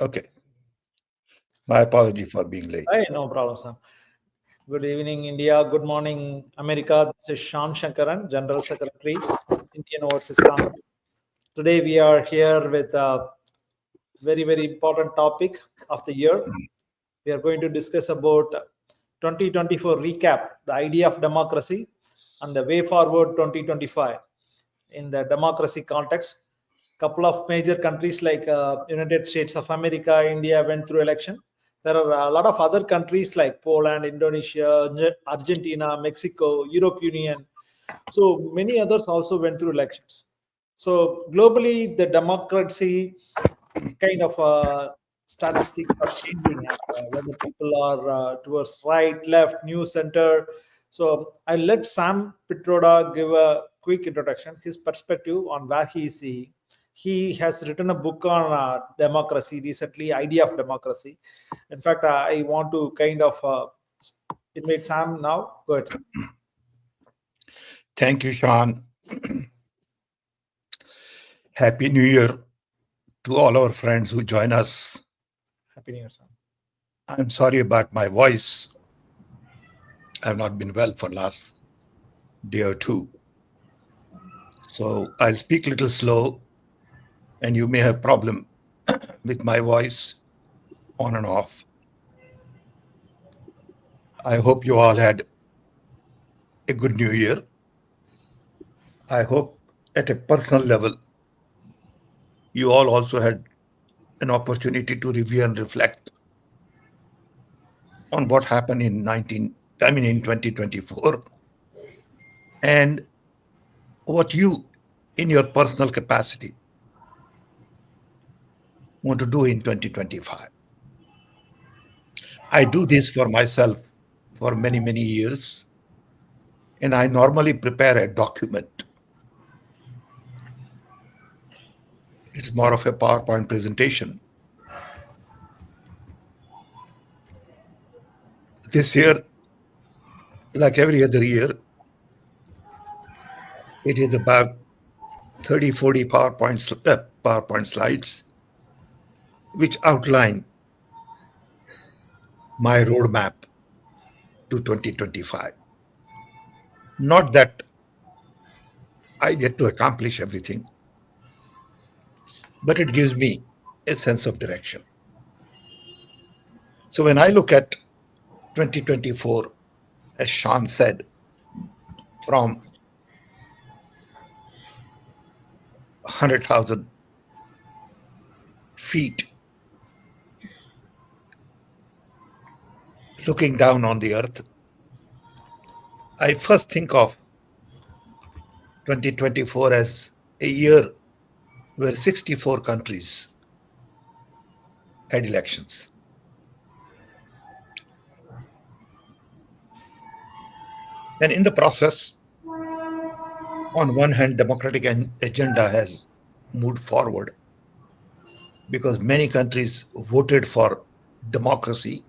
Okay. My apology for being late. Hey, no problem, Sam. Good evening, India. Good morning, America. This is Shan Shankaran, General Secretary, Indian Overseas Congress. Today we are here with a very important topic of the year. We are going to discuss about 2024 recap, the idea of democracy, and the way forward 2025 in the democracy context. Couple of major countries like United States of America, India went through election. There are a lot of other countries like Poland, Indonesia, Argentina, Mexico, Europe Union. So many others also went through elections. So globally, the democracy kind of statistics are changing, and whether people are towards right, left, new, center. So I let Sam Pitroda give a quick introduction, his perspective on where he is seeing. He has written a book on democracy recently, idea of democracy. In fact, I want to kind of invite Sam now. Go ahead, Sam. Thank you, Sean. Happy New Year to all our friends who join us. Happy New Year, Sam. I'm sorry about my voice. I've not been well for last day or two. So I'll speak a little slow, and you may have problem with my voice on and off. I hope you all had a good New Year. I hope at a personal level, you all also had an opportunity to review and reflect on what happened in 2024, and what you, in your personal capacity, want to do in 2025. I do this for myself for many years, and I normally prepare a document. It's more of a PowerPoint presentation. This year, like every other year, it is about 30-40 PowerPoint slides, which outline my roadmap to 2025. Not that I get to accomplish everything, but it gives me a sense of direction. So when I look at 2024, as Sean said, from 100,000 feet, looking down on the earth, I first think of 2024 as a year where 64 countries had elections. And in the process, on one hand, democratic agenda has moved forward because many countries voted for democracy.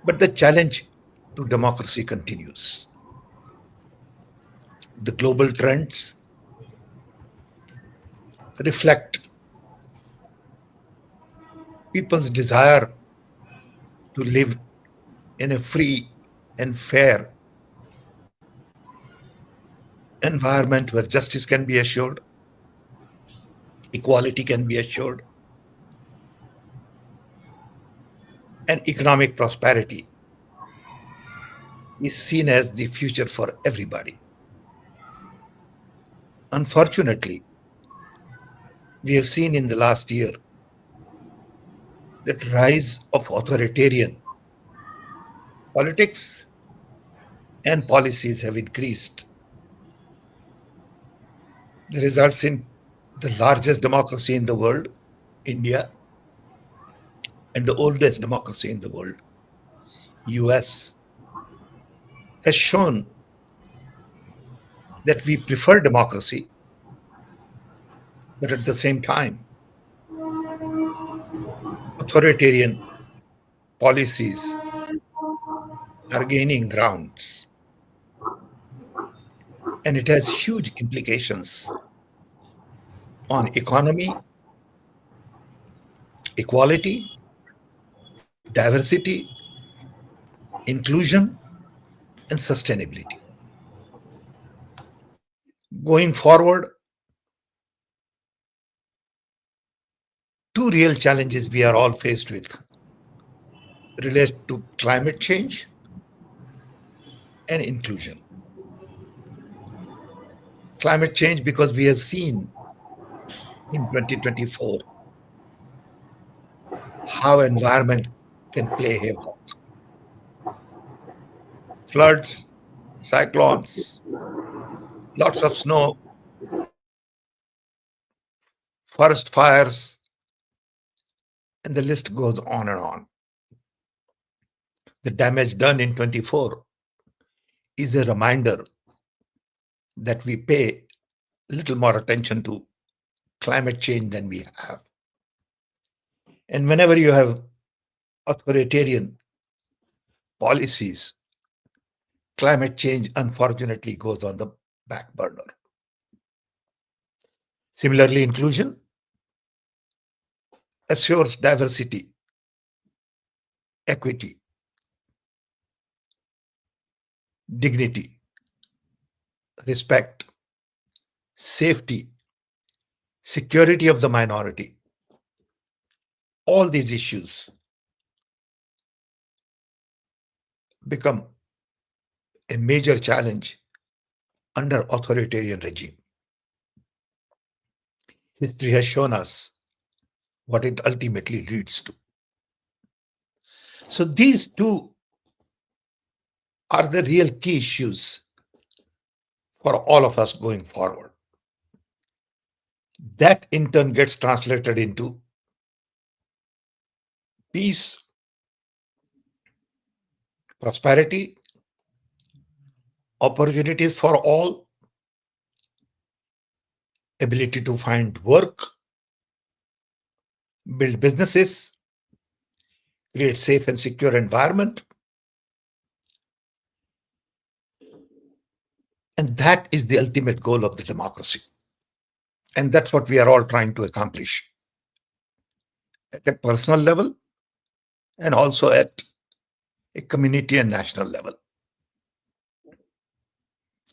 But the challenge to democracy continues. The global trends reflect people's desire to live in a free and fair environment where justice can be assured, equality can be assured, and economic prosperity is seen as the future for everybody. Unfortunately, we have seen in the last year that rise of authoritarian politics and policies have increased. The results in the largest democracy in the world, India, and the oldest democracy in the world, US, has shown that we prefer democracy, but at the same time, authoritarian policies are gaining grounds. And it has huge implications on economy, equality, diversity, inclusion, and sustainability. Going forward, two real challenges we are all faced with relate to climate change and inclusion. Climate change, because we have seen in 2024 how environment can play havoc. Floods, cyclones, lots of snow, forest fires, and the list goes on and on. The damage done in 24 is a reminder that we pay little more attention to climate change than we have. And whenever you have authoritarian policies, climate change unfortunately goes on the back burner. Similarly, inclusion assures diversity, equity, dignity, respect, safety, security of the minority. All these issues become a major challenge under authoritarian regime. History has shown us what it ultimately leads to. So these two are the real key issues for all of us going forward. That in turn gets translated into peace, prosperity, opportunities for all, ability to find work, build businesses, create safe and secure environment. And that is the ultimate goal of the democracy. And that's what we are all trying to accomplish at a personal level and also at a community and national level.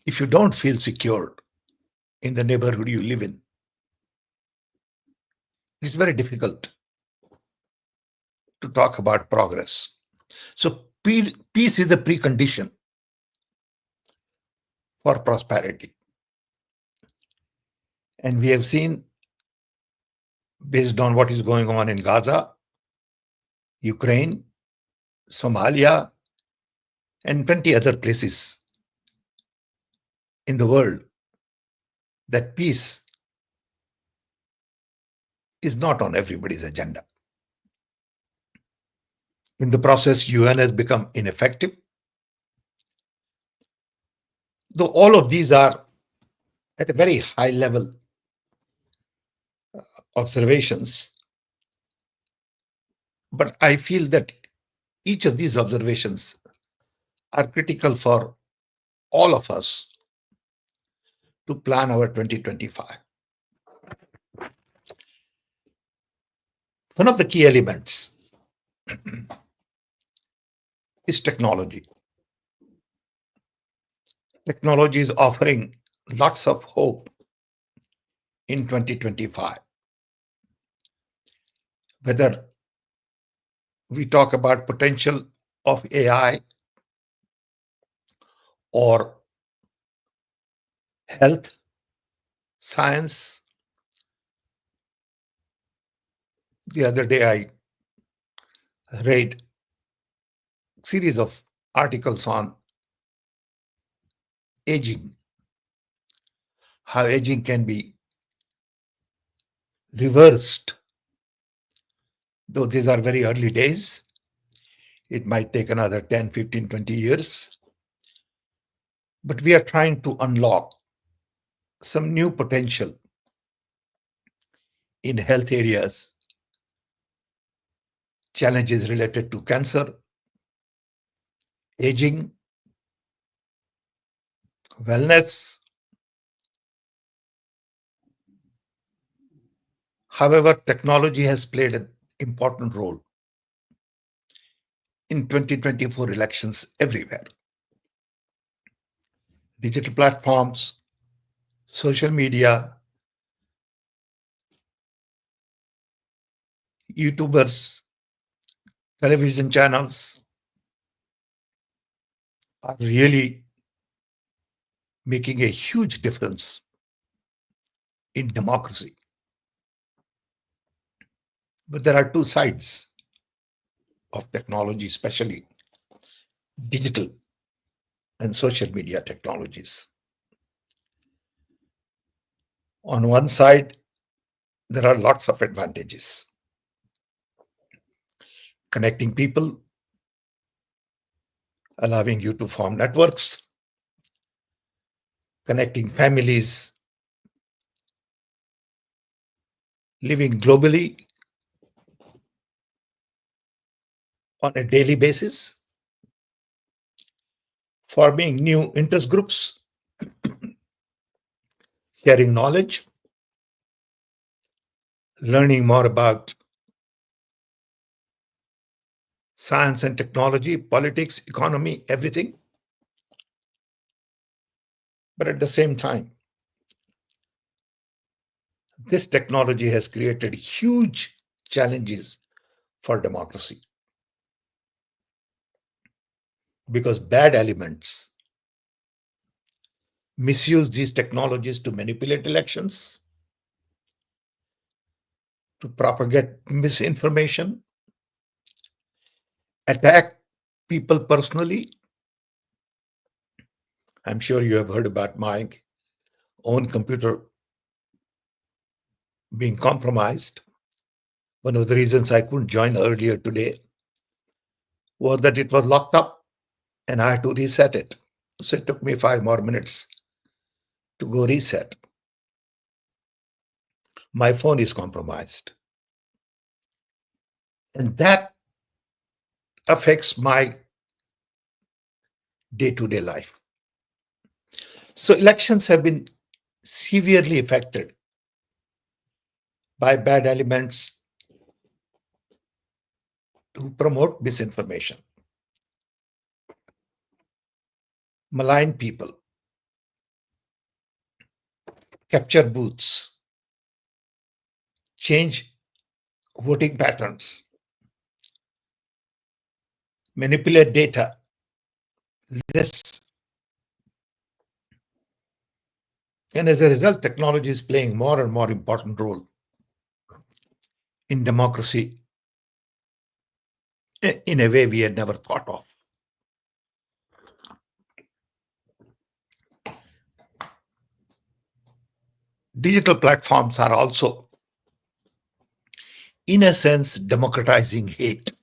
If you don't feel secured in the neighborhood you live in, it's very difficult to talk about progress. So peace is a precondition for prosperity. And we have seen, based on what is going on in Gaza, Ukraine, Somalia, and plenty other places in the world, that peace is not on everybody's agenda. In the process, UN has become ineffective. Though all of these are at a very high level observations, but I feel that each of these observations are critical for all of us to plan our 2025. One of the key elements is technology. Technology is offering lots of hope in 2025. Whether we talk about potential of AI or health, science. The other day I read a series of articles on aging, how aging can be reversed. Though these are very early days, it might take another 10, 15, 20 years. But we are trying to unlock some new potential in health areas, challenges related to cancer, aging, wellness. However, technology has played a important role in 2024 elections everywhere. Digital platforms, social media, YouTubers, television channels are really making a huge difference in democracy. But there are two sides of technology, especially digital and social media technologies. On one side, there are lots of advantages. Connecting people, allowing you to form networks, connecting families, living globally on a daily basis, forming new interest groups, sharing knowledge, learning more about science and technology, politics, economy, everything. But at the same time, this technology has created huge challenges for democracy because bad elements misuse these technologies to manipulate elections, to propagate misinformation, attack people personally. I'm sure you have heard about my own computer being compromised. One of the reasons I couldn't join earlier today was that it was locked up and I had to reset it. So it took me 5 more minutes to go reset. My phone is compromised. And that affects my day-to-day life. So elections have been severely affected by bad elements who promote misinformation, malign people, capture booths, change voting patterns, manipulate data, lists. And as a result, technology is playing more and more important role in democracy in a way we had never thought of. Digital platforms are also, in a sense, democratizing hate.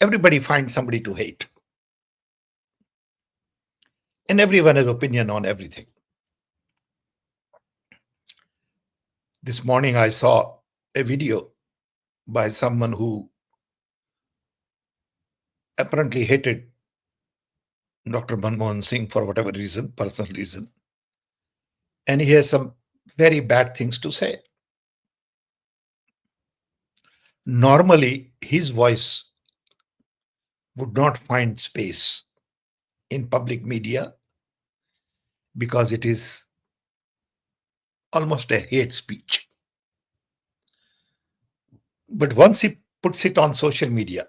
Everybody finds somebody to hate. And everyone has opinion on everything. This morning I saw a video by someone who apparently hated Dr. Manmohan Singh for whatever reason, personal reason. And he has some very bad things to say. Normally, his voice would not find space in public media because it is almost a hate speech. But once he puts it on social media,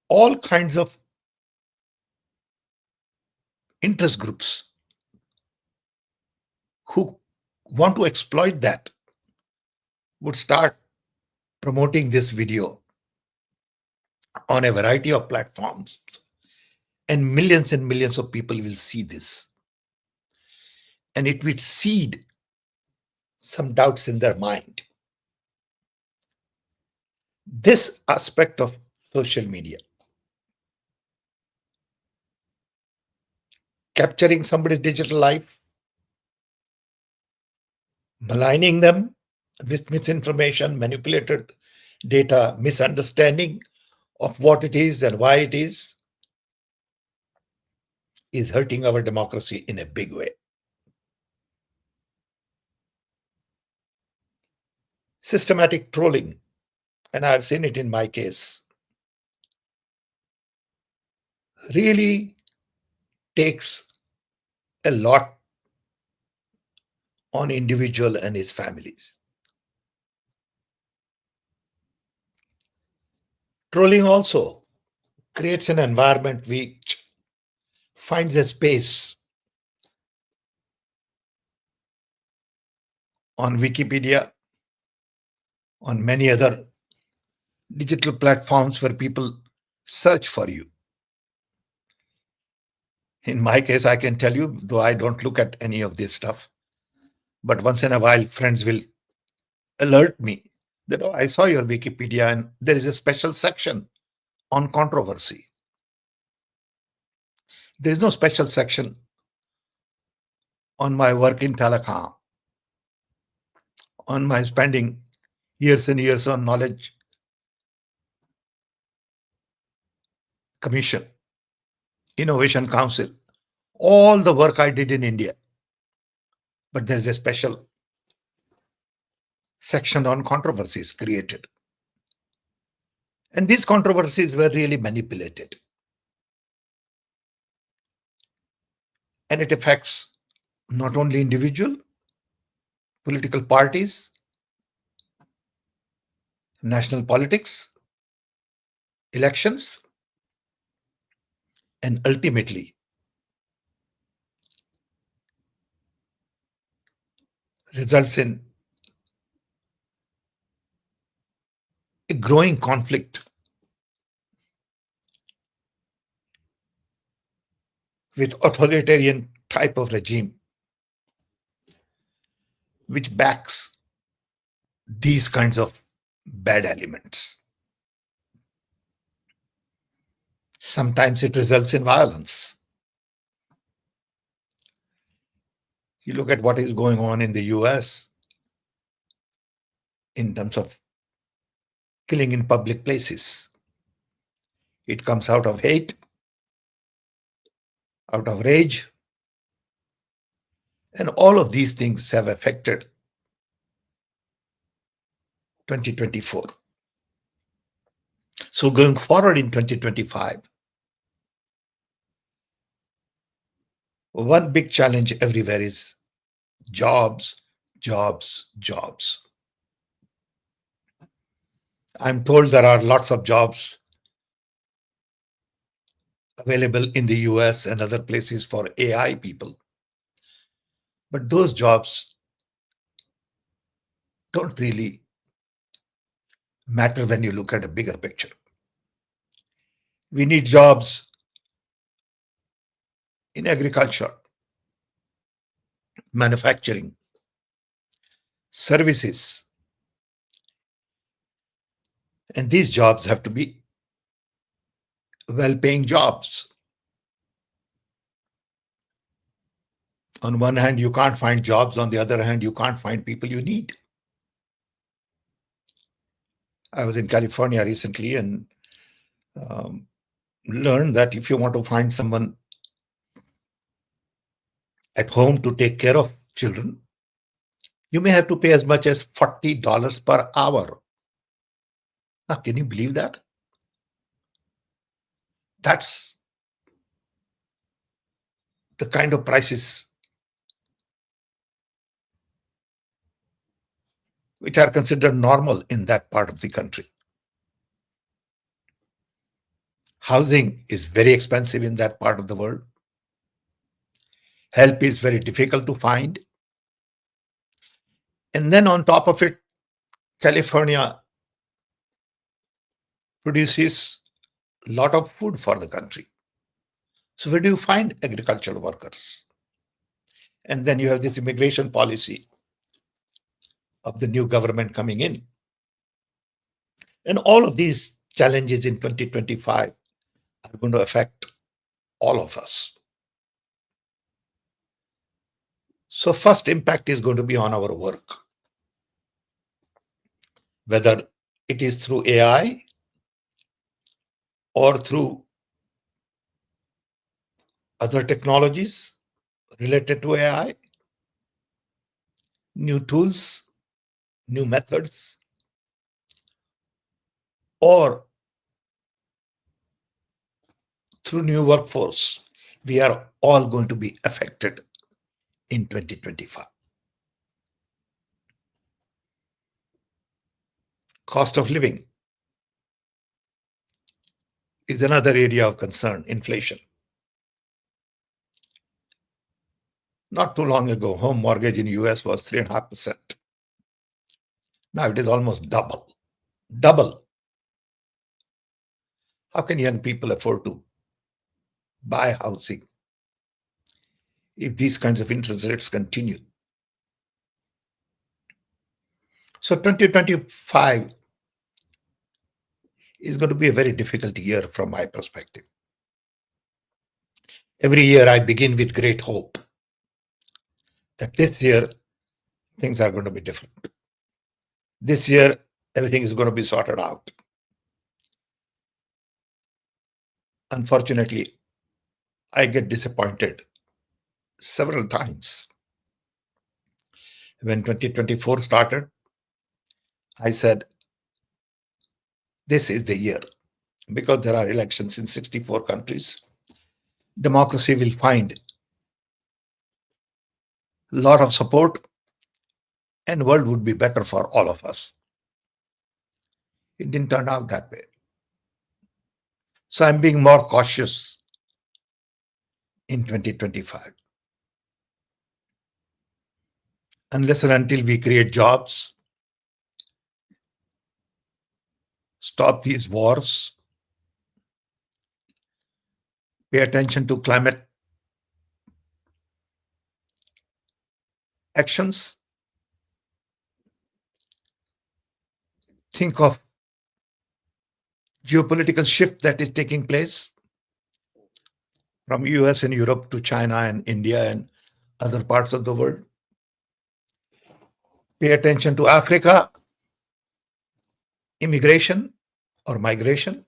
all kinds of interest groups who want to exploit that would start promoting this video on a variety of platforms, and millions of people will see this. And it will seed some doubts in their mind. This aspect of social media, capturing somebody's digital life, maligning them with misinformation, manipulated data, misunderstanding of what it is and why it is hurting our democracy in a big way. Systematic trolling, and I've seen it in my case, really takes a lot on individual and his families. Trolling also creates an environment which finds a space on Wikipedia, on many other digital platforms where people search for you. In my case, I can tell you, though I don't look at any of this stuff, but once in a while, friends will alert me that, oh, I saw your Wikipedia and there is a special section on controversy. There is no special section on my work in Telecom, on my spending years and years on Knowledge Commission, Innovation Council, all the work I did in India. But there's a special section on controversies created. And these controversies were really manipulated. And it affects not only individual, political parties, national politics, elections, and ultimately results in a growing conflict with authoritarian type of regime which backs these kinds of bad elements. Sometimes it results in violence. You look at what is going on in the US in terms of killing in public places. It comes out of hate, out of rage, and all of these things have affected 2024. So going forward in 2025, one big challenge everywhere is jobs, jobs, jobs. I'm told there are lots of jobs available in the US and other places for AI people. But those jobs don't really matter when you look at a bigger picture. We need jobs in agriculture, manufacturing, services. And these jobs have to be well-paying jobs. On one hand, you can't find jobs. On the other hand, you can't find people you need. I was in California recently and learned that if you want to find someone at home to take care of children, you may have to pay as much as $40 per hour. Now, can you believe that? That's the kind of prices which are considered normal in that part of the country. Housing is very expensive in that part of the world. Help is very difficult to find. And then on top of it, California produces a lot of food for the country. So where do you find agricultural workers? And then you have this immigration policy of the new government coming in. And all of these challenges in 2025 are going to affect all of us. So first impact is going to be on our work, whether it is through AI or through other technologies related to AI, new tools, new methods, or through new workforce, we are all going to be affected in 2025. Cost of living is another area of concern, inflation. Not too long ago, home mortgage in US was 3.5%. Now it is almost double. Double. How can young people afford to buy housing if these kinds of interest rates continue? So 2025 is going to be a very difficult year from my perspective. Every year I begin with great hope that this year things are going to be different. This year everything is going to be sorted out. Unfortunately, I get disappointed several times. When 2024 started, I said, this is the year, because there are elections in 64 countries. Democracy will find a lot of support and the world would be better for all of us. It didn't turn out that way. So I'm being more cautious in 2025. Unless and until we create jobs, stop these wars, pay attention to climate actions, think of geopolitical shift that is taking place from US and Europe to China and India and other parts of the world. Pay attention to Africa, immigration or migration.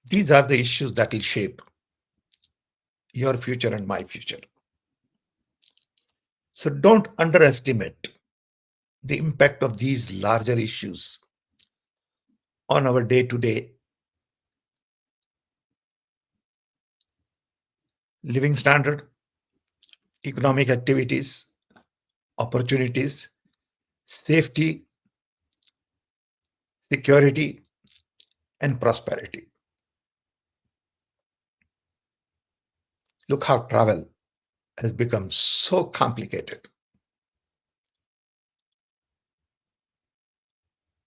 These are the issues that will shape your future and my future. So don't underestimate the impact of these larger issues on our day-to-day living standard, economic activities, opportunities, safety, security, and prosperity. Look how travel has become so complicated.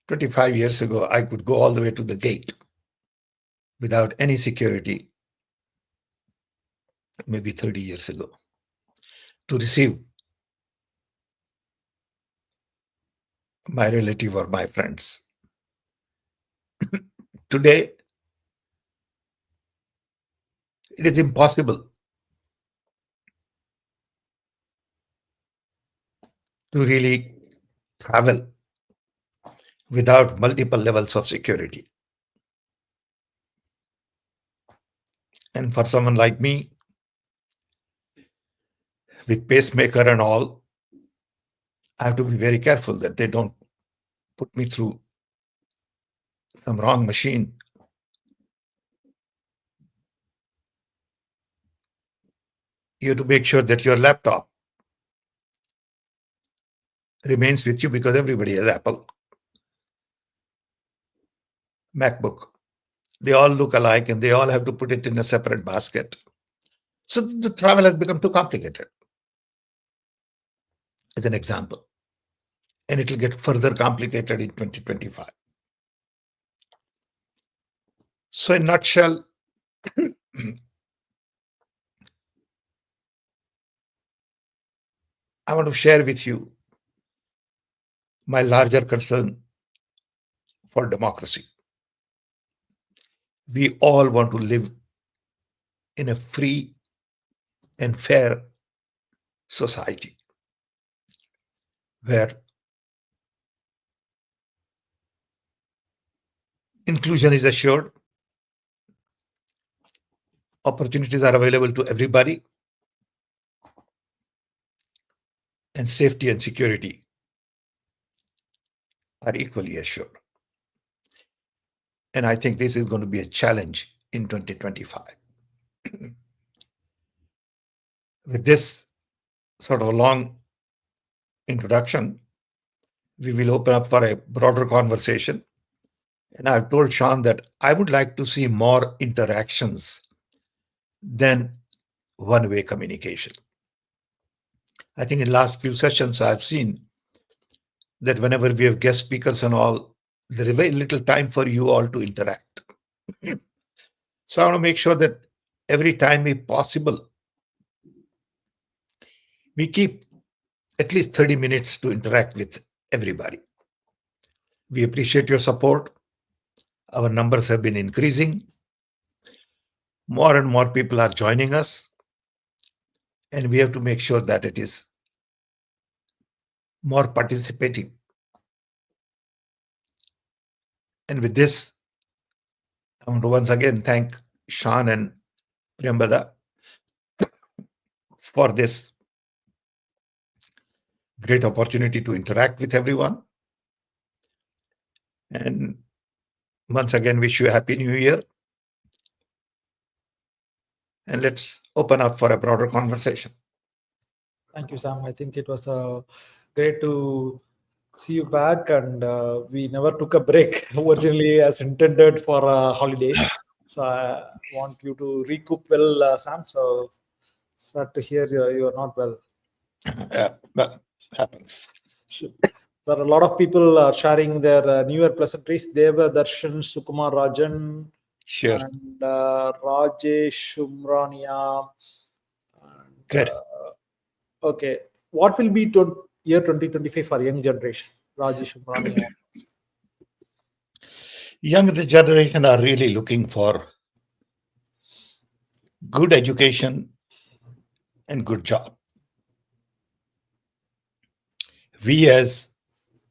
25 years ago, I could go all the way to the gate without any security, maybe 30 years ago, to receive my relative or my friends. Today, it is impossible to really travel without multiple levels of security. And for someone like me, with pacemaker and all, I have to be very careful that they don't put me through some wrong machine. You have to make sure that your laptop remains with you, because everybody has Apple, MacBook. They all look alike and they all have to put it in a separate basket. So the travel has become too complicated, as an example. And it will get further complicated in 2025. So in a nutshell, I want to share with you my larger concern for democracy. We all want to live in a free and fair society where inclusion is assured, opportunities are available to everybody, and safety and security are equally assured. And I think this is going to be a challenge in 2025. With this sort of a long introduction, we will open up for a broader conversation. And I've told Sean that I would like to see more interactions than one-way communication. I think in the last few sessions, I've seen that whenever we have guest speakers and all, there is very little time for you all to interact. So I want to make sure that every time if possible, we keep at least 30 minutes to interact with everybody. We appreciate your support. Our numbers have been increasing. More and more people are joining us. And we have to make sure that it is more participating. And with this, I want to once again thank Sean and Priyambada for this great opportunity to interact with everyone. And once again, wish you a Happy New Year. And let's open up for a broader conversation. Thank you, Sam. I think it was great to see you back, and we never took a break originally as intended for holidays. So I want you to recoup well, Sam. So sad to hear you are not well. That happens. There are a lot of people sharing their New Year pleasantries. Deva Darshan, Sukumar Rajan, Sure. and Rajesh Shumrania. Good. Okay, what will be year 2025 for young generation? Rajesh Shumrania. Younger generation are really looking for good education and good job. We as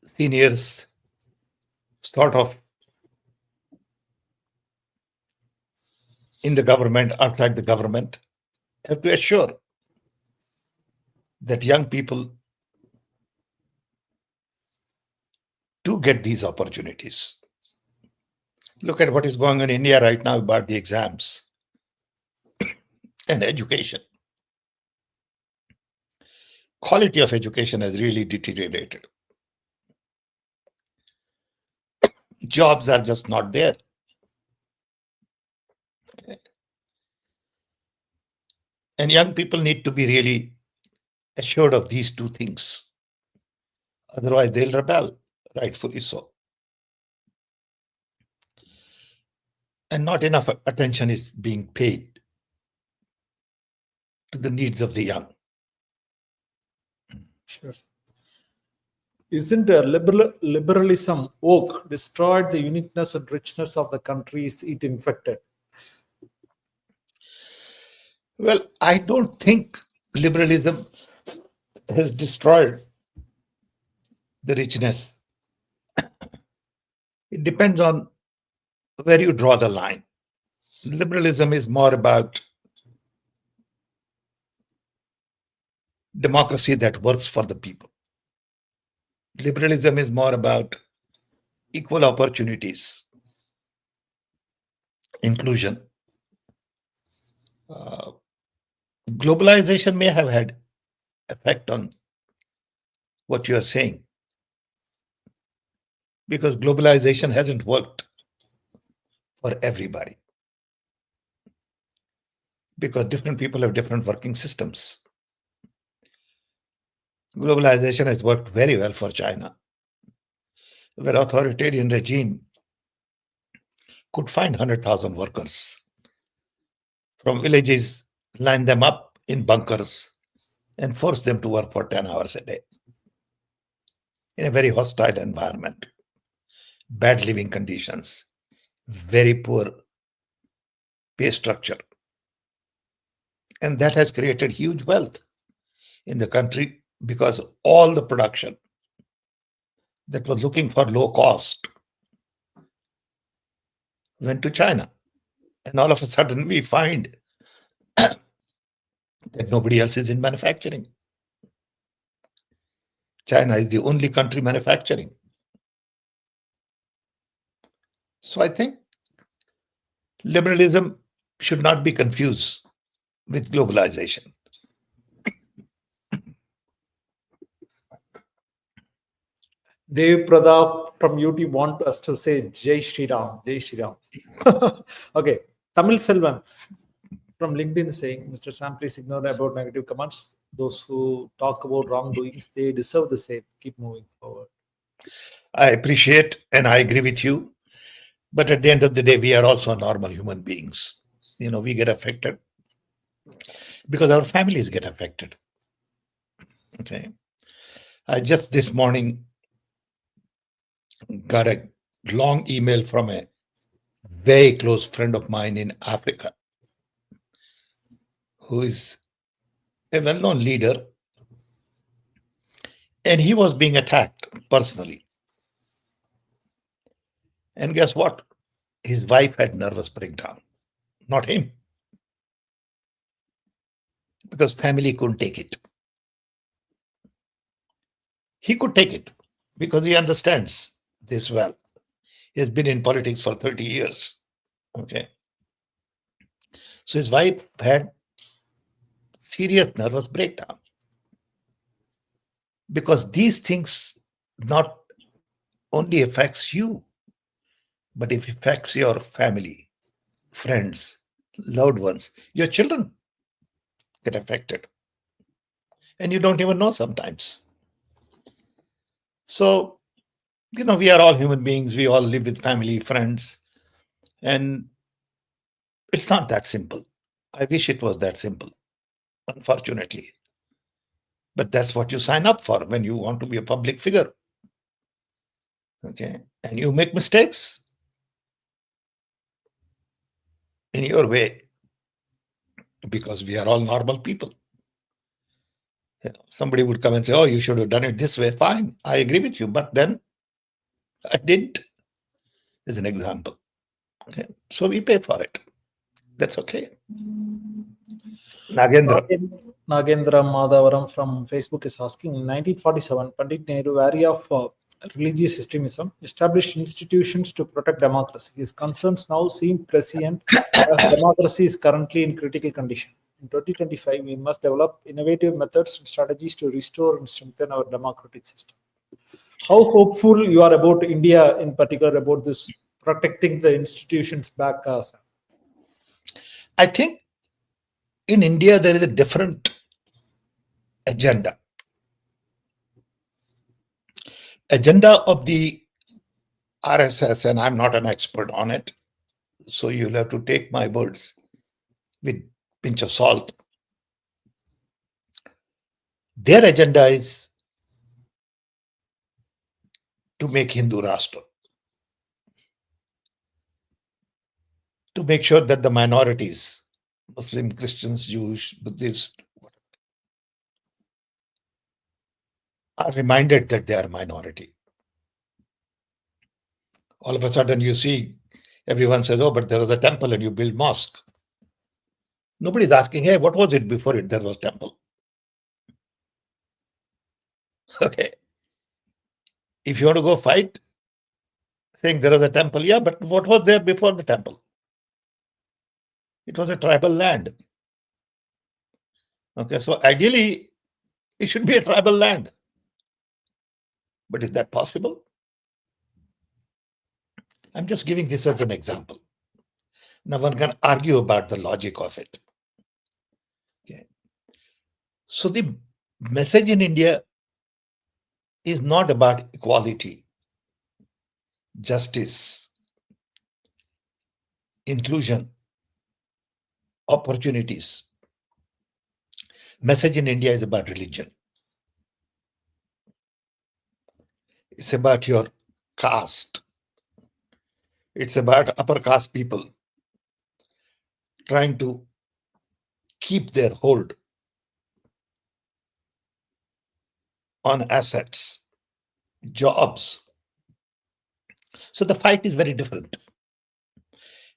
seniors, sort of in the government, outside the government, have to assure that young people do get these opportunities. Look at what is going on in India right now about the exams and education. Quality of education has really deteriorated. Jobs are just not there. Okay. And young people need to be really assured of these two things. Otherwise, they'll rebel, rightfully so. And not enough attention is being paid to the needs of the young. Sure. Isn't liberalism oak destroyed the uniqueness and richness of the countries it infected? Well, I don't think liberalism has destroyed the richness. It depends on where you draw the line. Liberalism is more about democracy that works for the people. Liberalism is more about equal opportunities, inclusion. Globalization may have had effect on what you are saying, because globalization hasn't worked for everybody, because different people have different working systems. Globalization has worked very well for China, where authoritarian regime could find 100,000 workers from villages, line them up in bunkers, and force them to work for 10 hours a day in a very hostile environment, bad living conditions, very poor pay structure. And that has created huge wealth in the country, because all the production that was looking for low cost went to China. And all of a sudden we find that nobody else is in manufacturing. China is the only country manufacturing. So I think liberalism should not be confused with globalization. Dev Pradap from YouTube want us to say Jai Shri Ram, Jai Shri Ram. Okay, Tamil Selvan from LinkedIn is saying, Mr. Sam, please ignore about negative comments. Those who talk about wrongdoings, they deserve the same. Keep moving forward. I appreciate and I agree with you. But at the end of the day, we are also normal human beings. We get affected because our families get affected. Okay. I just this morning got a long email from a very close friend of mine in Africa who is a well known leader, and he was being attacked personally. And guess what? His wife had nervous breakdown, not him, because family couldn't take it. He could take it because he understands this well. He has been in politics for 30 years. Okay. So his wife had serious nervous breakdown because these things not only affects you, but it affects your family, friends, loved ones, your children get affected. And you don't even know sometimes. So, we are all human beings. We all live with family, friends, and it's not that simple. I wish it was that simple, unfortunately. But that's what you sign up for when you want to be a public figure. Okay. And you make mistakes in your way because we are all normal people. Somebody would come and say, oh, you should have done it this way. Fine. I agree with you. But then I didn't, as an example. Okay. So we pay for it. That's okay. Nagendra. Nagendra Madhavaram from Facebook is asking, in 1947, Pandit Nehru, wary of religious extremism, established institutions to protect democracy. His concerns now seem prescient as democracy is currently in critical condition. In 2025, we must develop innovative methods and strategies to restore and strengthen our democratic system. How hopeful you are about India, in particular, about this protecting the institutions back, Sam? I think in India, there is a different agenda. Agenda of the RSS, and I'm not an expert on it, so you'll have to take my words with pinch of salt. Their agenda is to make Hindu Rashtra, to make sure that the minorities, Muslim, Christians, Jewish, Buddhists, are reminded that they are a minority. All of a sudden you see everyone says, oh, but there was a temple and you build mosque. Nobody's asking, hey, what was it before it there was temple? Okay. If you want to go fight, saying there was a temple, yeah, but what was there before the temple? It was a tribal land. Okay, so ideally, it should be a tribal land. But is that possible? I'm just giving this as an example. Now one can argue about the logic of it. Okay. So the message in India is not about equality, justice, inclusion, opportunities. Message in India is about religion. It's about your caste. It's about upper caste people trying to keep their hold on assets, jobs. So the fight is very different.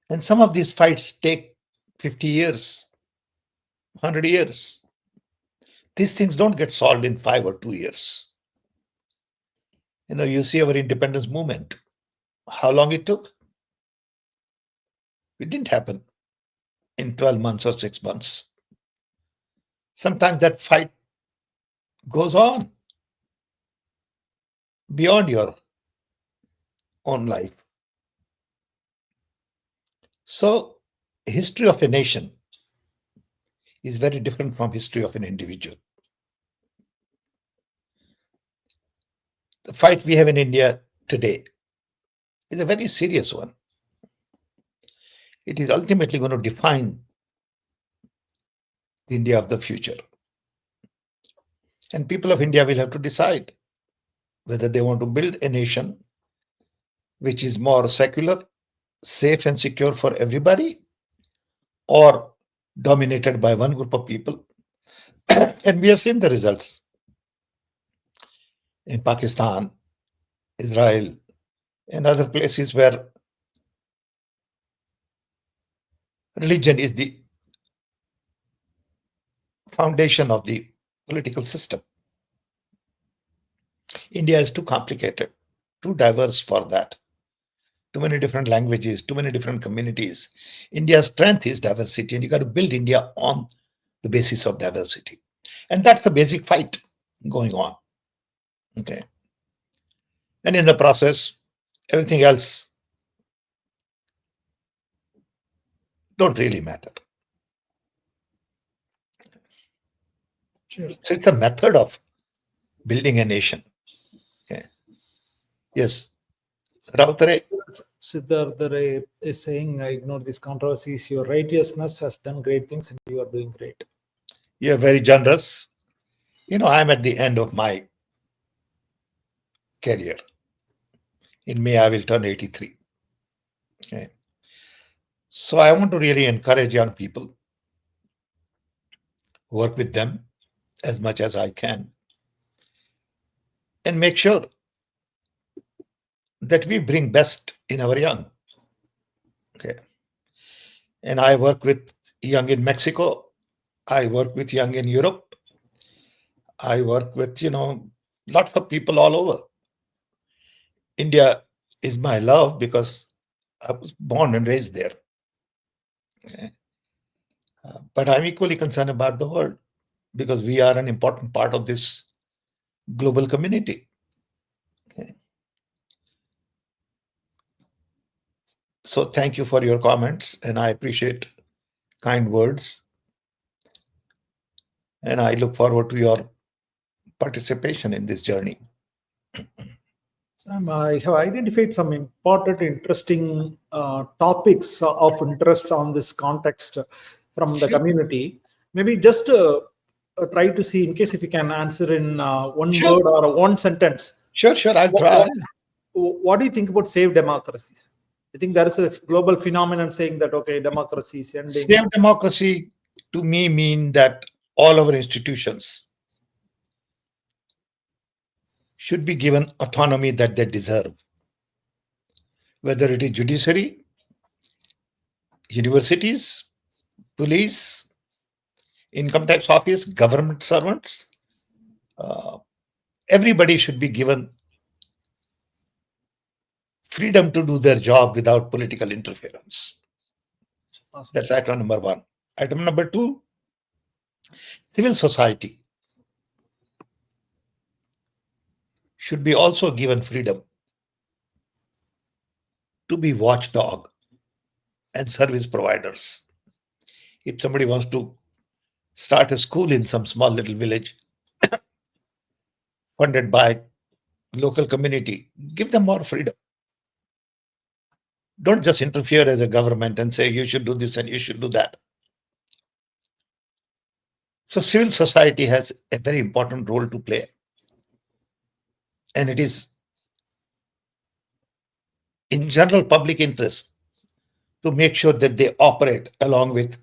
And some of these fights take 50 years, 100 years. These things don't get solved in 5 or 2 years. You see our independence movement, how long it took? It didn't happen in 12 months or 6 months. Sometimes that fight goes on beyond your own life. So, history of a nation is very different from history of an individual. The fight we have in India today is a very serious one. It is ultimately going to define the India of the future. And people of India will have to decide whether they want to build a nation which is more secular, safe, and secure for everybody, or dominated by one group of people. And we have seen the results in Pakistan, Israel, and other places where religion is the foundation of the political system. India is too complicated, too diverse for that. Too many different languages, too many different communities. India's strength is diversity, and you got to build India on the basis of diversity. And that's the basic fight going on. Okay. And in the process, everything else don't really matter. Sure. So it's a method of building a nation. Okay. Yes. Rautare, Siddhartha Ray is saying, ignore these controversies. Your righteousness has done great things and you are doing great. you're very generous. I'm at the end of my career. In May, I will turn 83. Okay. So I want to really encourage young people, work with them as much as I can, and make sure that we bring best in our young. Okay. And I work with young in Mexico. I work with young in Europe. I work with, lots of people all over. India is my love because I was born and raised there. Okay. But I'm equally concerned about the world because we are an important part of this global community. Okay. So thank you for your comments, and I appreciate kind words. And I look forward to your participation in this journey. Sam, I have identified some important, interesting topics of interest on this context from the community. Maybe just try to see, in case if you can answer in one Sure. word or one sentence. Sure, I'll What, try. what do you think about saved democracies? I think there is a global phenomenon saying that, okay, democracy is ending. Save democracy to me mean that all our institutions should be given autonomy that they deserve, whether it is judiciary, universities, police, income tax office, government servants. Everybody should be given freedom to do their job without political interference. Awesome. That's item number one. Item number two, civil society should be also given freedom to be watchdog and service providers. If somebody wants to start a school in some small little village funded by local community, give them more freedom. Don't just interfere as a government and say you should do this and you should do that. So civil society has a very important role to play. And it is in general public interest to make sure that they operate along with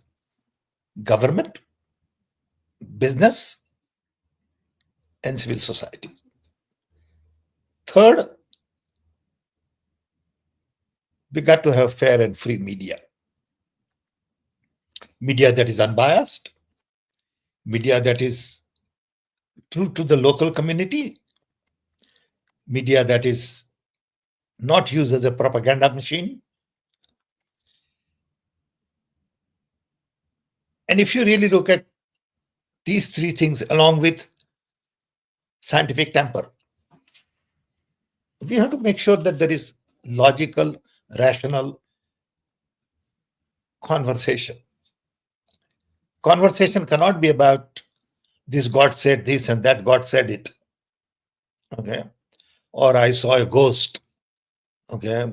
government, business, and civil society. Third, we got to have fair and free media. Media that is unbiased, media that is true to the local community, media that is not used as a propaganda machine, And if you really look at these three things along with scientific temper, we have to make sure that there is logical, rational conversation. Conversation cannot be about this God said this and that God said it. Okay. Or I saw a ghost. Okay.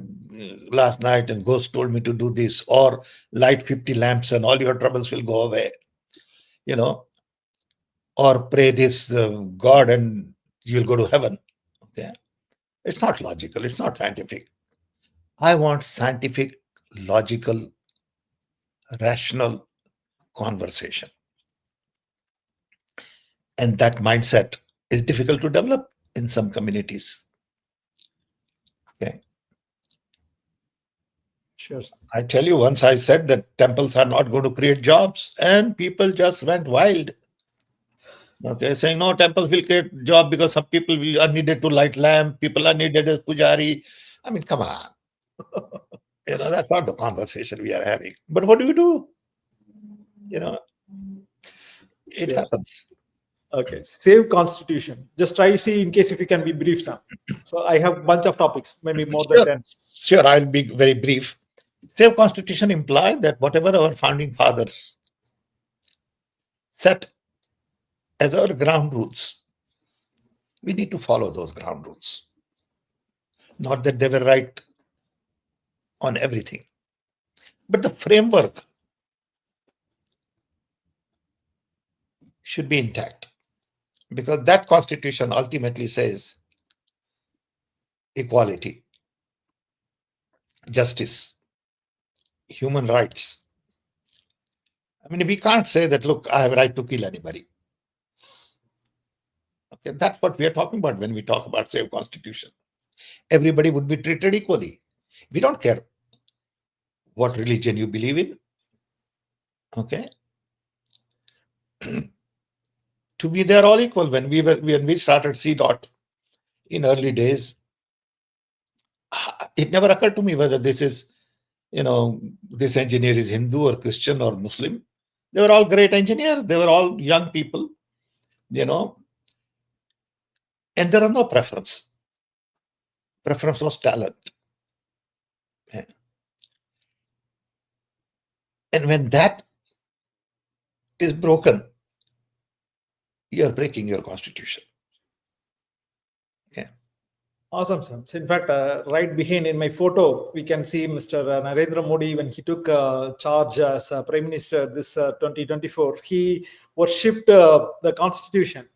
Last night and ghost told me to do this. Or light 50 lamps and all your troubles will go away. You know, or pray this God and you'll go to heaven. Okay. It's not logical. It's not scientific. I want scientific, logical, rational conversation. And that mindset is difficult to develop in some communities. Okay. Sure, sir. I tell you, once I said that temples are not going to create jobs, and people just went wild. Okay, saying no, temples will create job because some people are needed to light lamp, people are needed as pujari. I mean, come on. That's not the conversation we are having. But what do you do? It Sure, sir. happens. Okay, save constitution. Just try see in case if you can be brief, Sam. So I have a bunch of topics, maybe more than Sure, 10. sure. I'll be very brief. Save constitution implies that whatever our founding fathers set as our ground rules, we need to follow those ground rules. Not that they were right on everything, but the framework should be intact, because that constitution ultimately says equality, justice, human rights. I mean, we can't say that, look, I have a right to kill anybody. Okay, that's what we are talking about when we talk about save constitution. Everybody would be treated equally. We don't care what religion you believe in. Okay. To me, they're all equal. When we started C dot in early days, it never occurred to me whether this engineer is Hindu or Christian or Muslim. They were all great engineers. They were all young people, and there are no preference. Preference was talent. Yeah. And when that is broken, you're breaking your constitution. Yeah. Awesome, Sam. So in fact, right behind in my photo, we can see Mr. Narendra Modi when he took charge as Prime Minister this 2024. He worshipped the Constitution.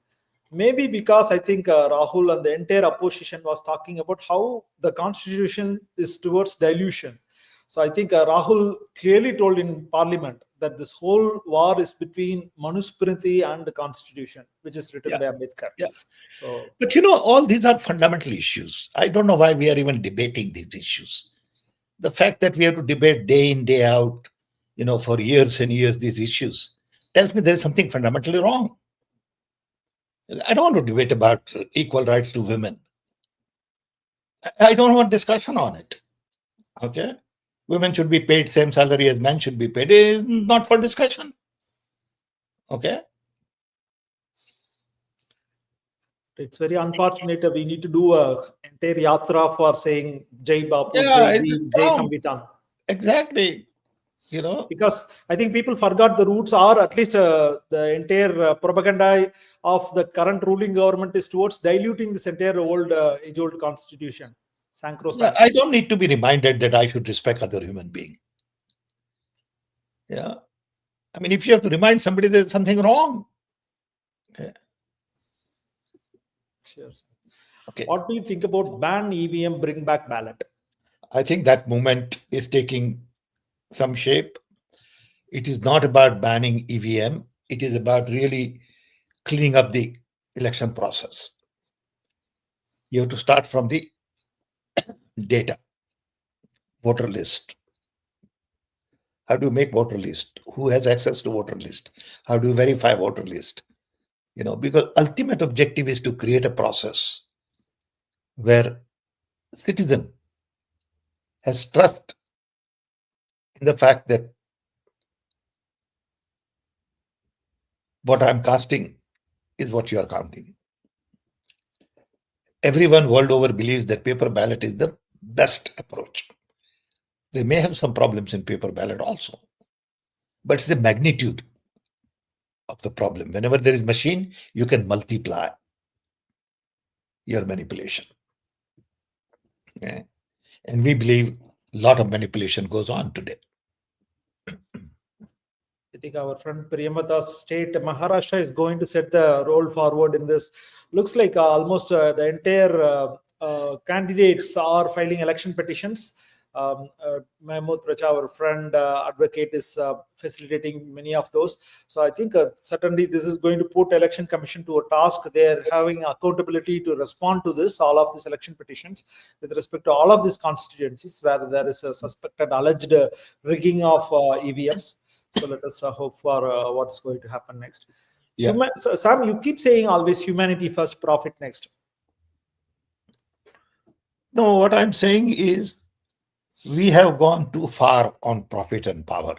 Maybe because I think Rahul and the entire opposition was talking about how the Constitution is towards dilution. So I think Rahul clearly told in Parliament that this whole war is between Manusmriti and the Constitution, which is written by Ambedkar. Yeah. So, but all these are fundamental issues. I don't know why we are even debating these issues. The fact that we have to debate day in, day out, for years and years, these issues tells me there's something fundamentally wrong. I don't want to debate about equal rights to women. I don't want discussion on it. Okay. Women should be paid same salary as men should be paid. It is not for discussion. Okay. it's very unfortunate. We need to do a entire yatra for saying Jai Bapu, Yeah, Jai it's Bhim, Jai wrong. Samvitan. Exactly. Because I think people forgot the roots, or at least the entire propaganda of the current ruling government is towards diluting this entire age-old constitution. Yeah, I don't need to be reminded that I should respect other human being. Yeah. I mean, if you have to remind somebody there's something wrong. Okay. Sure. Okay. What do you think about ban EVM, bring back ballot? I think that movement is taking some shape. It is not about banning EVM. It is about really cleaning up the election process. You have to start from the data, voter list. How do you make voter list? Who has access to voter list? How do you verify voter list? Because ultimate objective is to create a process where citizen has trust in the fact that What I'm casting is what you are counting. Everyone world over believes that paper ballot is the best approach. They may have some problems in paper ballot also, but it's the magnitude of the problem. Whenever there is machine, you can multiply your manipulation. Okay? And we believe a lot of manipulation goes on today. I think our friend Priyamada's state, Maharashtra, is going to set the role forward in this. Looks like almost the entire candidates are filing election petitions. Mahmood Pracha, our friend advocate, is facilitating many of those. So I think certainly this is going to put Election Commission to a task. They're having accountability to respond to this, all of these election petitions, with respect to all of these constituencies where there is a suspected alleged rigging of EVMs. So let us hope for what's going to happen next. Yeah. So, Sam, you keep saying always humanity first, profit next. No, what I'm saying is we have gone too far on profit and power.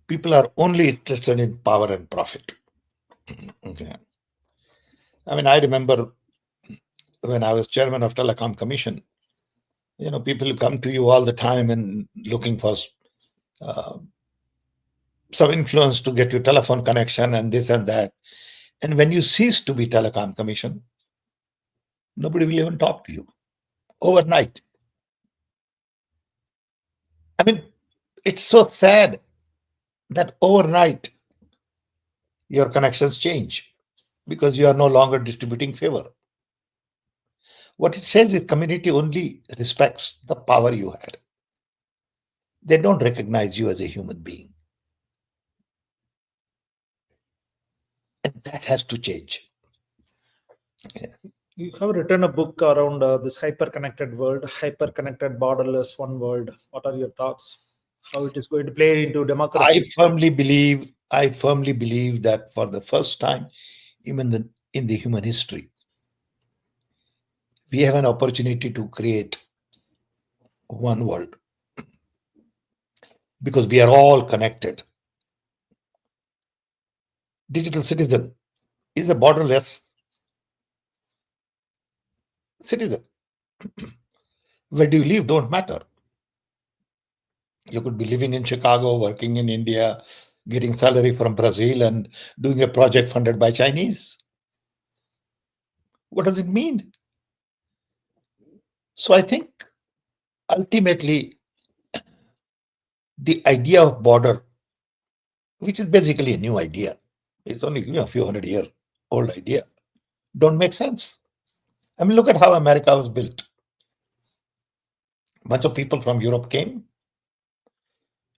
People are only interested in power and profit. Okay. I mean, I remember when I was chairman of Telecom Commission, people come to you all the time and looking for some influence to get your telephone connection and this and that. And when you cease to be Telecom Commission, nobody will even talk to you overnight. I mean, it's so sad that overnight your connections change because you are no longer distributing favor. What it says is community only respects the power you had. They don't recognize you as a human being. And that has to change. You have written a book around this hyper-connected world, hyper-connected, borderless one world. What are your thoughts? How it is going to play into democracy? I firmly believe that for the first time, even in the human history, we have an opportunity to create one world because we are all connected. Digital citizen is a borderless citizen. Where do you live don't matter. You could be living in Chicago, working in India, getting salary from Brazil and doing a project funded by Chinese. What does it mean? So I think ultimately the idea of border, which is basically a new idea, it's only a few 100-year old idea, don't make sense. I mean, look at how America was built. A bunch of people from Europe came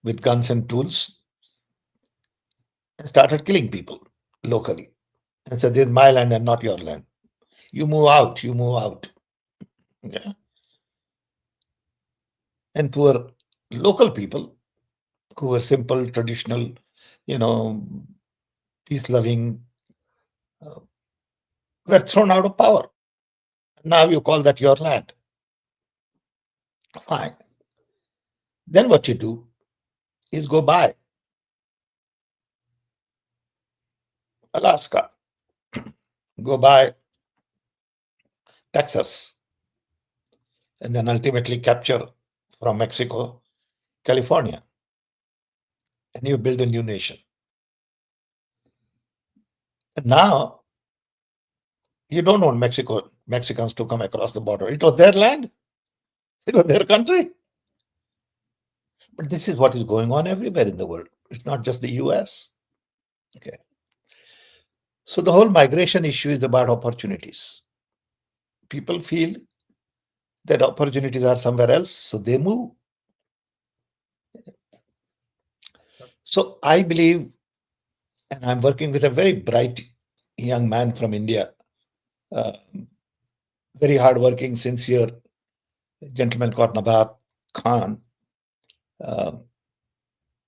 with guns and tools and started killing people locally and said, "This is my land and not your land. You move out, you move out." Okay? And poor local people who were simple, traditional, peace-loving, were thrown out of power. Now you call that your land. Fine. Then what you do is go buy Alaska, go buy Texas, and then ultimately capture from Mexico, California, and you build a new nation. And now you don't want Mexicans to come across the border. It was their land. It was their country. But this is what is going on everywhere in the world. It's not just the US. Okay. So the whole migration issue is about opportunities. People feel that opportunities are somewhere else, so they move. So I believe, and I'm working with a very bright young man from India, very hardworking, sincere gentleman called Nabat Khan.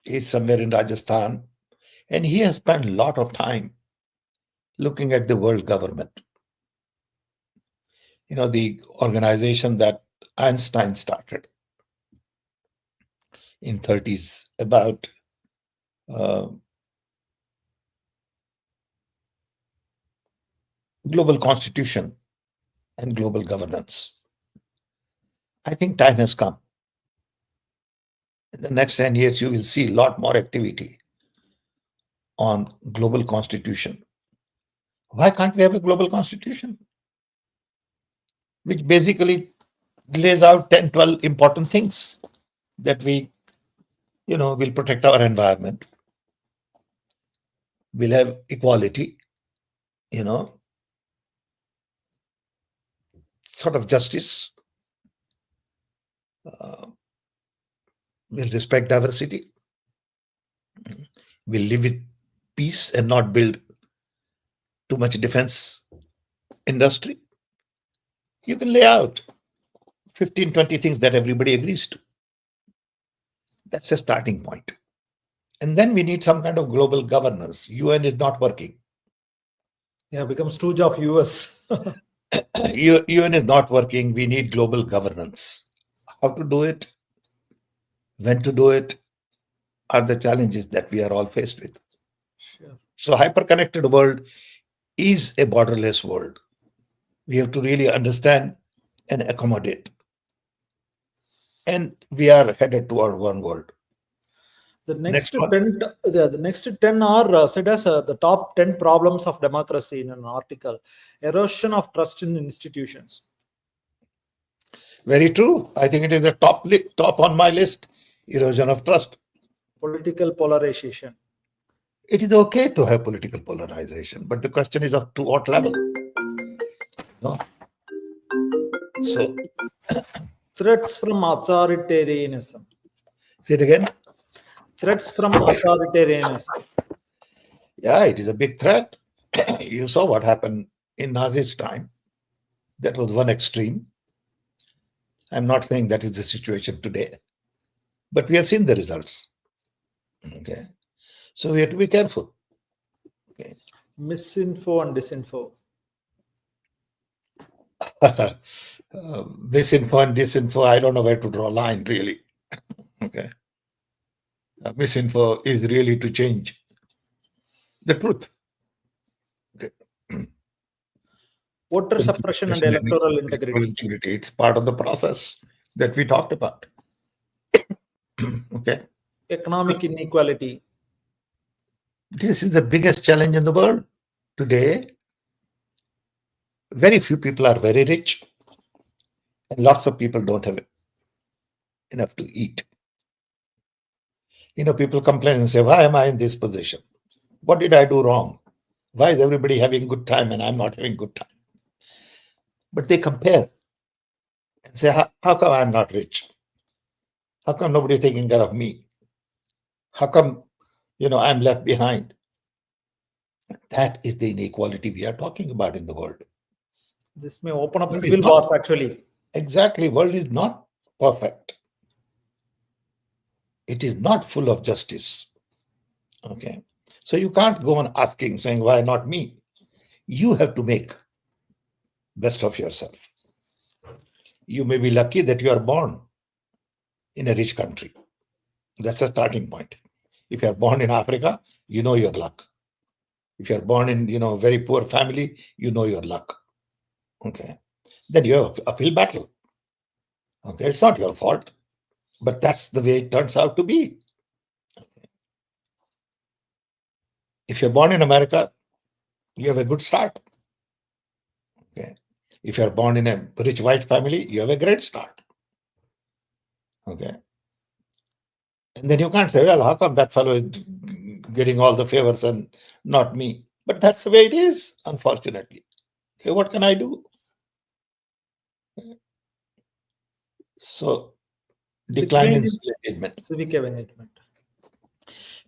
He's somewhere in Rajasthan, and he has spent a lot of time looking at the world government. The organization that Einstein started in 30s about uh, global constitution and global governance. I think time has come. In the next 10 years, you will see a lot more activity on global constitution. Why can't we have a global constitution? Which basically lays out 10, 12 important things that we, will protect our environment. We'll have equality, sort of justice. We'll respect diversity. We'll live with peace and not build too much defense industry. You can lay out 15, 20 things that everybody agrees to. That's a starting point. And then we need some kind of global governance. UN is not working. Yeah, become stooge of US. UN is not working. We need global governance. How to do it, when to do it, are the challenges that we are all faced with. Sure. So hyper-connected world is a borderless world. We have to really understand and accommodate. And we are headed toward one world. The next Next one. 10, the next 10 are said as the top 10 problems of democracy in an article. Erosion of trust in institutions. Very true. I think it is the top on my list. Erosion of trust. Political polarization. It is okay to have political polarization, but the question is up to what level. No? So, Threats from authoritarianism. say it again. Threats from authoritarianism. Yeah, it is a big threat. You saw what happened in Nazi's time. That was one extreme. I'm not saying that is the situation today, but we have seen the results. Okay. So we have to be careful. Okay. Misinfo and disinfo. Misinfo and disinfo, I don't know where to draw a line, really. Okay. Misinfo is really to change the truth. Okay. Voter suppression and electoral integrity. It's part of the process that we talked about. Okay. Economic inequality. This is the biggest challenge in the world today. Very few people are very rich, and lots of people don't have enough to eat. People complain and say, why am I in this position? What did I do wrong? Why is everybody having good time and I'm not having good time? But they compare and say, how come I'm not rich? How come nobody's taking care of me? How come, I'm left behind? That is the inequality we are talking about in the world. This may open up civil wars, actually. Exactly. World is not perfect. It is not full of justice. Okay. So you can't go on asking, saying, why not me? You have to make best of yourself. You may be lucky that you are born in a rich country. That's a starting point. If you are born in Africa, you know your luck. If you are born in, a very poor family, you know your luck. Okay. Then you have uphill battle. Okay. It's not your fault, but that's the way it turns out to be. Okay. If you're born in America, you have a good start. Okay. If you're born in a rich white family, you have a great start. Okay. And then you can't say, well, how come that fellow is getting all the favors and not me? But that's the way it is, unfortunately. Okay, what can I do? So, decline in civic engagement.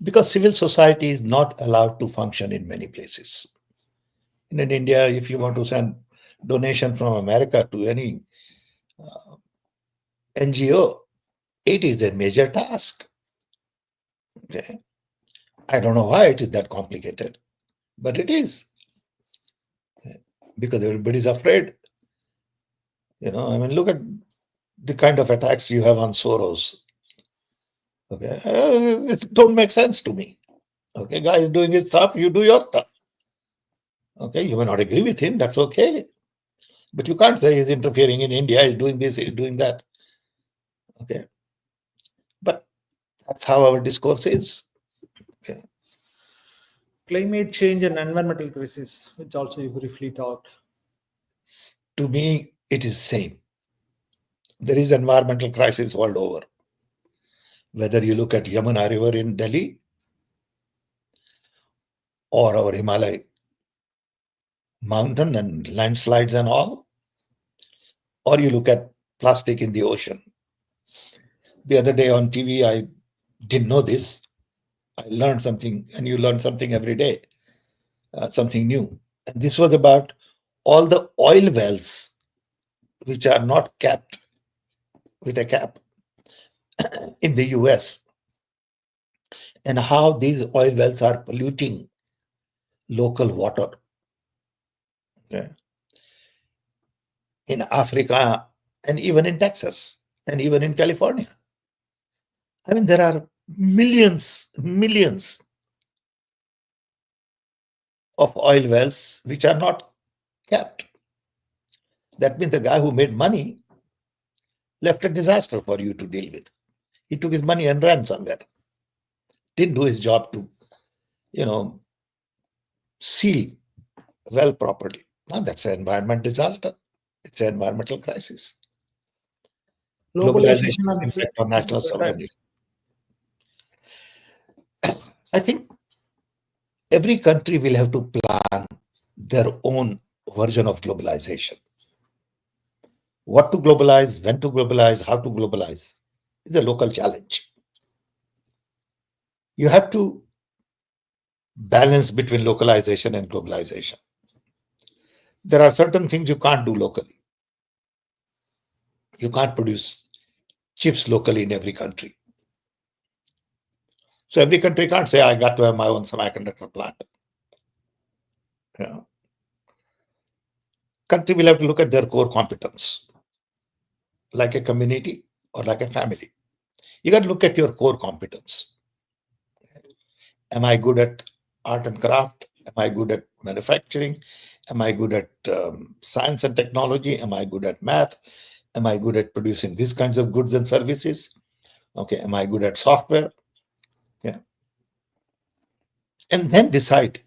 Because civil society is not allowed to function in many places. In India, if you want to send donation from America to any NGO, it is a major task. Okay. I don't know why it is that complicated, but it is. Okay. Because everybody's afraid. Look at the kind of attacks you have on Soros. Okay. It don't make sense to me. Okay, guy is doing his stuff, you do your stuff. Okay, you may not agree with him, that's okay. But you can't say he's interfering in India, he's doing this, he's doing that. Okay. But that's how our discourse is. Okay. Climate change and environmental crisis, which also you briefly talked. To me, it is same. There is environmental crisis world over. Whether you look at Yamuna River in Delhi or our Himalaya mountain and landslides and all, or you look at plastic in the ocean. The other day on TV, I didn't know this. I learned something, and you learn something every day, something new. And this was about all the oil wells which are not capped with a cap in the US, and how these oil wells are polluting local water. Okay. In Africa, and even in Texas, and even in California. I mean, there are millions of oil wells which are not capped. That means the guy who made money left a disaster for you to deal with. He took his money and ran somewhere. Didn't do his job to, seal well properly. Now that's an environment disaster. It's an environmental crisis. Globalization Globalization's and impact on national sovereignty. I think every country will have to plan their own version of globalization. What to globalize, when to globalize, how to globalize is a local challenge. You have to balance between localization and globalization. There are certain things you can't do locally. You can't produce chips locally in every country. So every country can't say, I got to have my own semiconductor plant. Country will have to look at their core competence, like a community or like a family. You got to look at your core competence. Am I good at art and craft? Am I good at manufacturing? Am I good at science and technology? Am I good at math? Am I good at producing these kinds of goods and services? Okay, am I good at software? Yeah. And then decide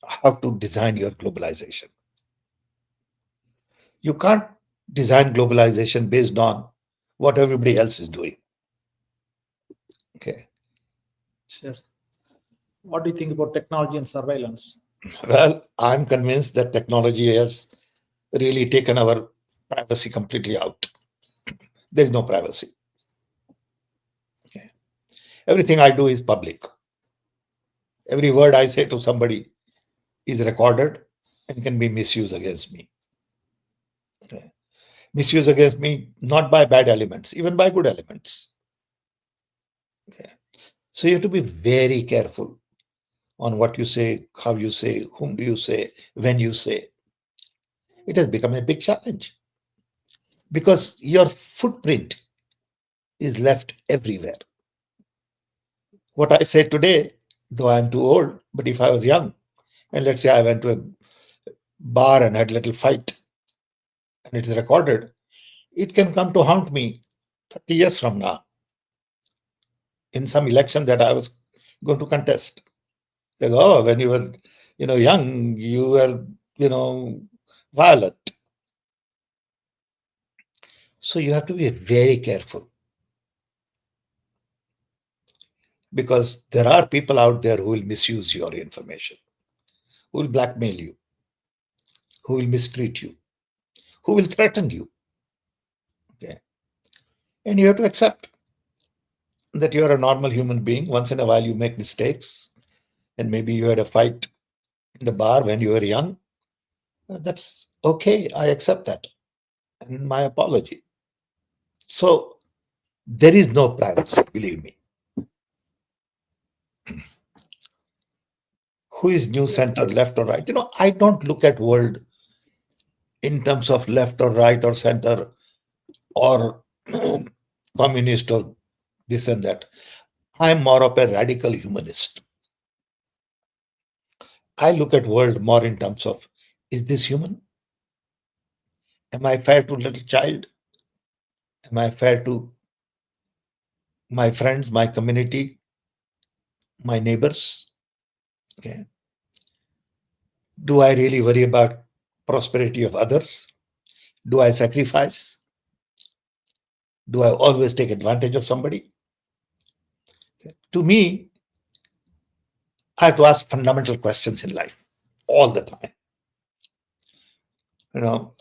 how to design your globalization. You can't design globalization based on what everybody else is doing. Okay. Sure. What do you think about technology and surveillance? Well, I'm convinced that technology has really taken our privacy completely out. There's no privacy. Okay. Everything I do is public. Every word I say to somebody is recorded and can be misused against me. Okay. Misuse against me not by bad elements, even by good elements. Okay. So you have to be very careful on what you say, how you say, whom do you say, when you say. It has become a big challenge because your footprint is left everywhere. What I say today, though I'm too old, but if I was young, and let's say I went to a bar and had a little fight, and it is recorded, it can come to haunt me 30 years from now in some election that I was going to contest. Like, oh, when you were, young, you were, violent. So you have to be very careful because there are people out there who will misuse your information, who will blackmail you, who will mistreat you, who will threaten you. Okay. And you have to accept that you are a normal human being. Once in a while, you make mistakes, and maybe you had a fight in the bar when you were young. That's okay. I accept that. And my apology. So there is no privacy, believe me. Who is new center, left or right? I don't look at world in terms of left or right or center or communist or this and that. I'm more of a radical humanist. I look at world more in terms of, is this human? Am I fair to little child? Am I fair to my friends, my community, my neighbors? Okay. Do I really worry about prosperity of others? Do I sacrifice? Do I always take advantage of somebody? Okay. To me, I have to ask fundamental questions in life all the time. You know,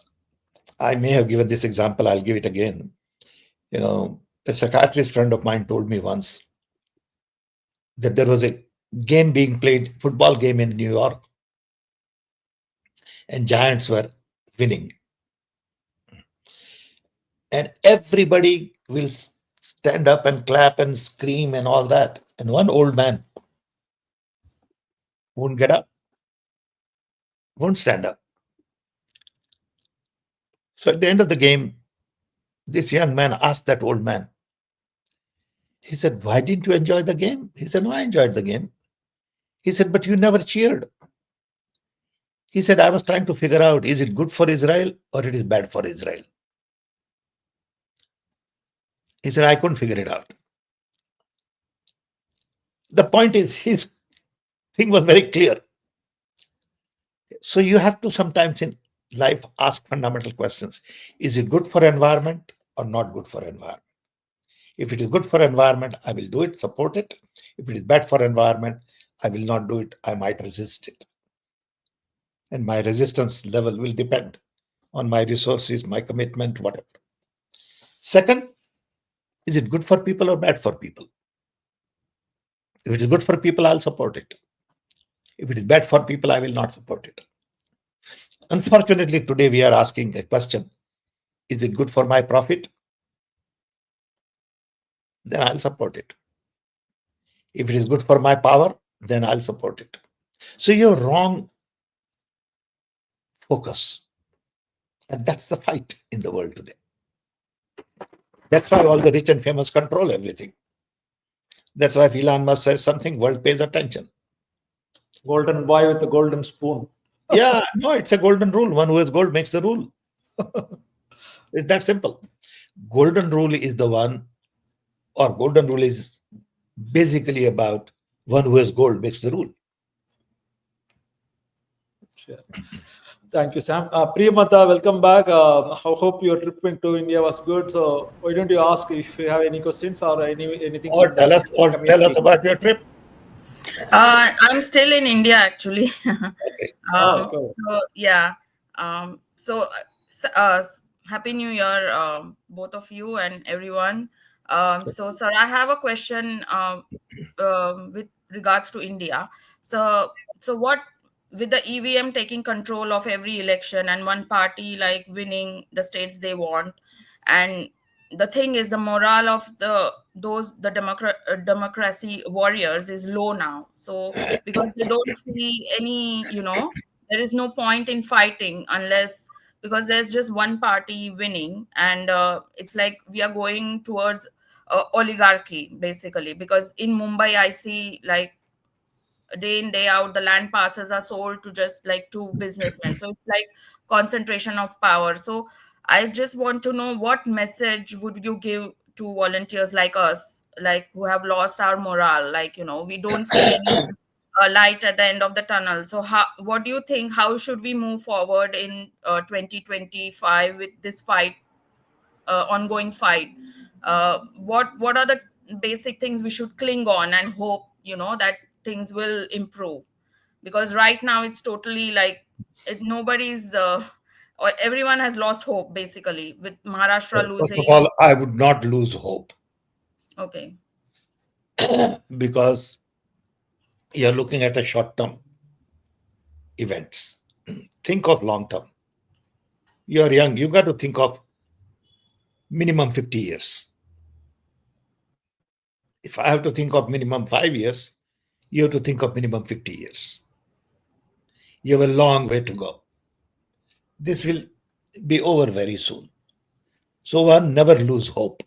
I may have given this example, I'll give it again. A psychiatrist friend of mine told me once that there was a game being played, football game in New York, and Giants were winning. And everybody will stand up and clap and scream and all that. And one old man won't get up, won't stand up. So at the end of the game, this young man asked that old man, he said, "Why didn't you enjoy the game?" He said, "No, I enjoyed the game." He said, "But you never cheered." He said, "I was trying to figure out, is it good for Israel or it is bad for Israel?" He said, "I couldn't figure it out." The point is, his thing was very clear. So you have to sometimes in life ask fundamental questions. Is it good for environment or not good for environment? If it is good for environment, I will do it, support it. If it is bad for environment, I will not do it. I might resist it. And my resistance level will depend on my resources, my commitment, whatever. Second, is it good for people or bad for people? If it is good for people, I'll support it. If it is bad for people, I will not support it. Unfortunately, today we are asking a question, is it good for my profit? Then I'll support it. If it is good for my power, then I'll support it. So you're wrong focus. And that's the fight in the world today. That's why all the rich and famous control everything. That's why if Elon Musk says something, world pays attention. Golden boy with the golden spoon. Yeah, no, it's a golden rule. One who has gold makes the rule. It's that simple. Golden rule is the one, or golden rule is basically about one who has gold makes the rule. Sure. Thank you, Sam. Priyamata, welcome back. I hope your trip into India was good. So why don't you ask if you have any questions or anything Or from the tell us community? about your trip. I'm still in India actually. Okay. Cool. So yeah. Happy New Year, both of you and everyone. So sir, I have a question with regards to India. So what with the EVM taking control of every election and one party like winning the states they want, and the thing is the morale of the democracy warriors is low now, so because they don't see any, there is no point in fighting unless, because there's just one party winning, and it's like we are going towards oligarchy basically, because in Mumbai I see like day in day out the land parcels are sold to just like two businessmen, so it's like concentration of power. So I just want to know, what message would you give to volunteers like us, like who have lost our morale, like, we don't see any light at the end of the tunnel. So what do you think, how should we move forward in 2025 with this fight, ongoing fight? What are the basic things we should cling on and hope, that things will improve? Because right now it's totally like nobody's or everyone has lost hope basically, with Maharashtra First of losing. all, I would not lose hope Okay. because you're looking at a short-term events. Think of long-term. You're young. You got to think of minimum 50 years. If I have to think of minimum 5 years, you have to think of minimum 50 years. You have a long way to go. This will be over very soon. So one, never lose hope.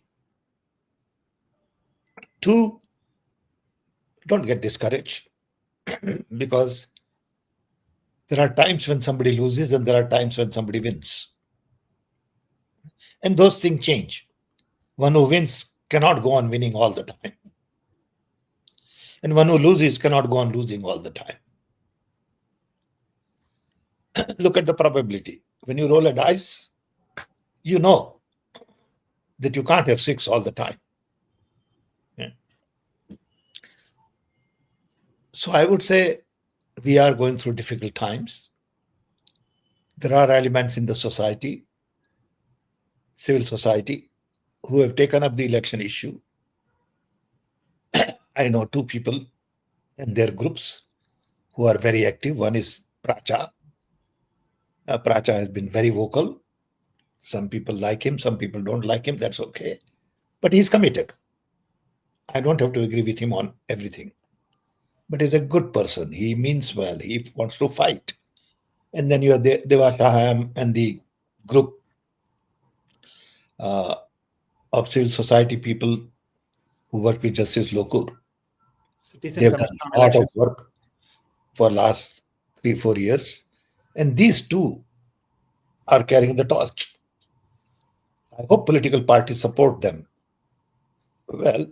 Two, don't get discouraged because there are times when somebody loses and there are times when somebody wins. And those things change. One who wins cannot go on winning all the time. And one who loses cannot go on losing all the time. Look at the probability. When you roll a dice, you know that you can't have 6 all the time. Yeah. So I would say we are going through difficult times. There are elements in the society, civil society, who have taken up the election issue. I know 2 people and their groups who are very active. One is Pracha. Pracha has been very vocal. Some people like him, some people don't like him. That's okay. But he's committed. I don't have to agree with him on everything. But he's a good person. He means well. He wants to fight. And then you have Deva Shaham and the group of civil society people who work with Justice Lokur. Citizen They've done Commission on a lot of Election. work for last 3-4 years. And these two are carrying the torch. I hope political parties support them. Well,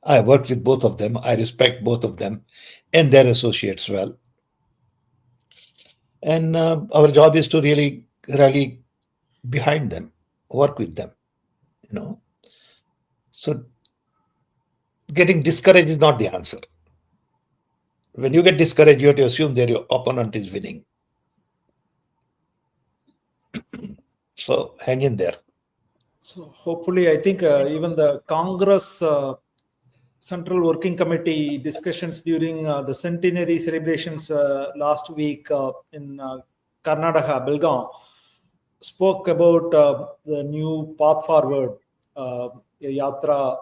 I worked with both of them. I respect both of them and their associates well. And our job is to really rally behind them, work with them. So getting discouraged is not the answer. When you get discouraged, you have to assume that your opponent is winning. So hang in there. So hopefully, I think even the Congress Central Working Committee discussions during the centenary celebrations last week in Karnataka, Belgaum, spoke about the new path forward, a yatra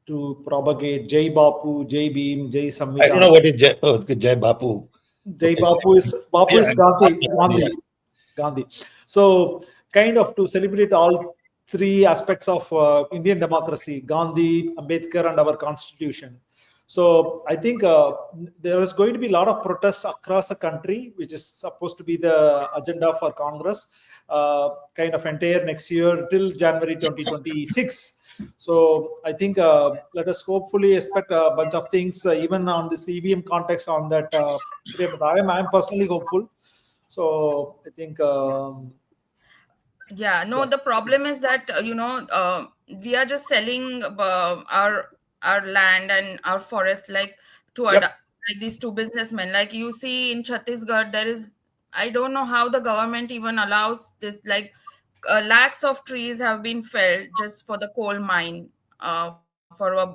to propagate Jai Bapu, Jai Bhim, Jai Samvidhan. I don't know what is Jai Bapu. Jai Okay. Bapu is Yeah. Gandhi. So kind of to celebrate all 3 aspects of Indian democracy: Gandhi, Ambedkar, and our constitution. So I think there is going to be a lot of protests across the country, which is supposed to be the agenda for Congress, kind of entire next year till January 2026. So I think let us hopefully expect a bunch of things, even on this EVM context on that. I am personally hopeful. So I think Yeah, no, the problem is that we are just selling our land and our forest, like Yep. like these 2 businessmen. Like you see in Chhattisgarh, there is, I don't know how the government even allows this. Like lakhs of trees have been felled just for the coal mine, for a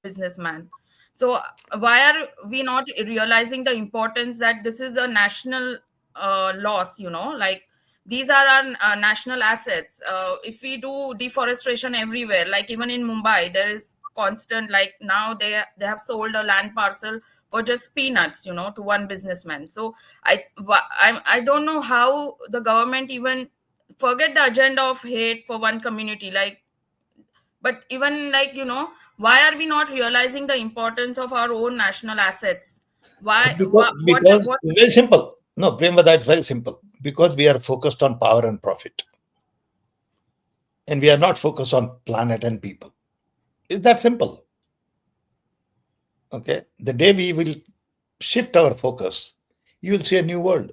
businessman. So why are we not realizing the importance that this is a national loss? Like these are our national assets. If we do deforestation everywhere, like even in Mumbai, there is constant, like now they have sold a land parcel for just peanuts, to one businessman. So I don't know how the government even forget the agenda of hate for one community, like, but even like, why are we not realizing the importance of our own national assets? Why Because what it's very simple. No, Premvada, it's very simple. Because we are focused on power and profit. And we are not focused on planet and people. It's that simple. Okay. The day we will shift our focus, you will see a new world.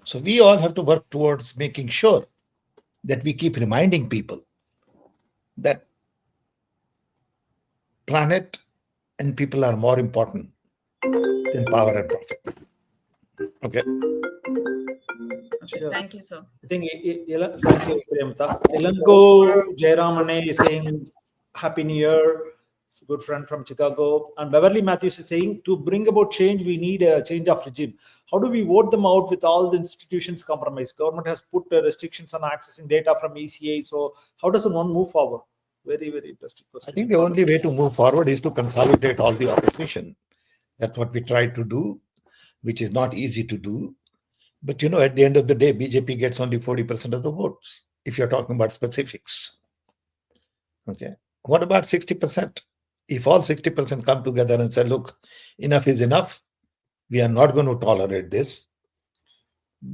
So we all have to work towards making sure that we keep reminding people that planet and people are more important than power and profit. Okay. Okay, thank you, sir. I think thank you, Priyamta. Ilango Jairamane is saying Happy New Year. It's a good friend from Chicago. And Beverly Matthews is saying, to bring about change, we need a change of regime. How do we vote them out with all the institutions compromised? Government has put restrictions on accessing data from ECA. So how does one move forward? Very, very interesting question. I think the only way to move forward is to consolidate all the opposition. That's what we try to do, which is not easy to do. But at the end of the day, BJP gets only 40% of the votes, if you're talking about specifics. Okay. What about 60%? If all 60% come together and say, look, enough is enough, we are not going to tolerate this,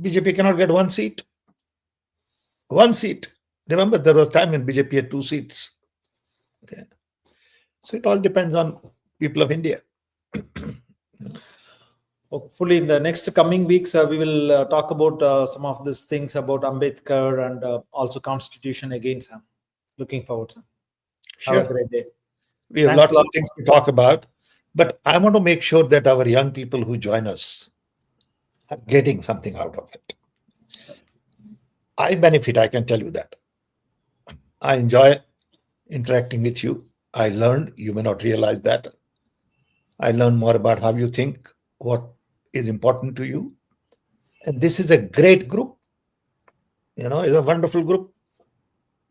BJP cannot get one seat. One seat. Remember, there was time when BJP had 2 seats. Okay. So it all depends on people of India. Hopefully, in the next coming weeks, we will talk about some of these things about Ambedkar and also Constitution again, Sam. Looking forward, Sam. Sure. Have a great day. We have Thanks lots a of lot. things to talk about, but I want to make sure that our young people who join us are getting something out of it. I benefit, I can tell you that. I enjoy interacting with you. I learned, you may not realize that. I learned more about how you think, what is important to you. And this is a great group. It's a wonderful group.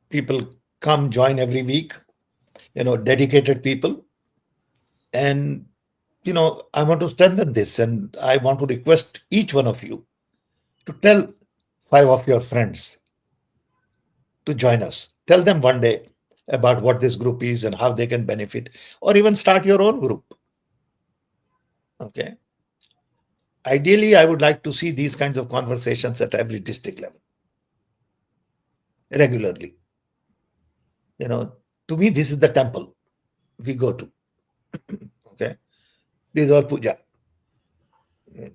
People come join every week, dedicated people. And, I want to strengthen this, and I want to request each one of you to tell 5 of your friends to join us. Tell them one day about what this group is and how they can benefit, or even start your own group. Okay. Ideally, I would like to see these kinds of conversations at every district level regularly. To me, this is the temple we go to. Okay. This is all puja.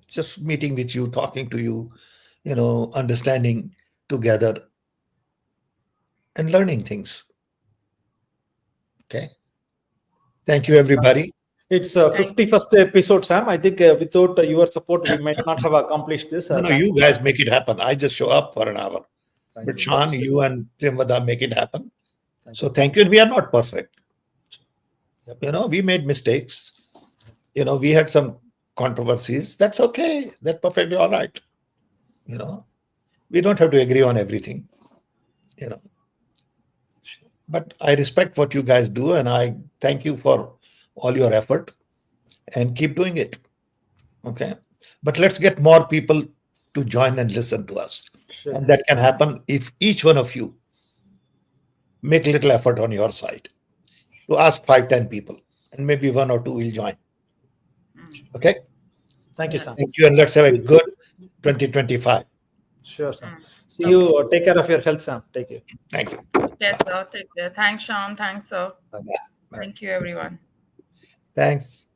Just meeting with you, talking to you, understanding together and learning things. Okay. Thank you, everybody. It's 51st episode, Sam. I think without your support, we might not have accomplished this. No, you guys make it happen. I just show up for an hour. But Sean, you and Premvada make it happen. So thank you. And we are not perfect. Yep. We made mistakes. We had some controversies. That's okay. That's perfectly all right. We don't have to agree on everything. But I respect what you guys do, and I thank you for all your effort, and keep doing it. Okay. But let's get more people to join and listen to us. Sure. And that can happen if each one of you make a little effort on your side to ask 5-10 people, and maybe 1 or 2 will join. Okay. Thank you, Sam. Thank you, and let's have a good 2025. Sure, Sam. See you. Take care of your health, Sam. Take care. Thank you. Yes, sir. Take care. Thanks, Sean. Thanks, sir. Bye. Thank you, everyone. Thanks.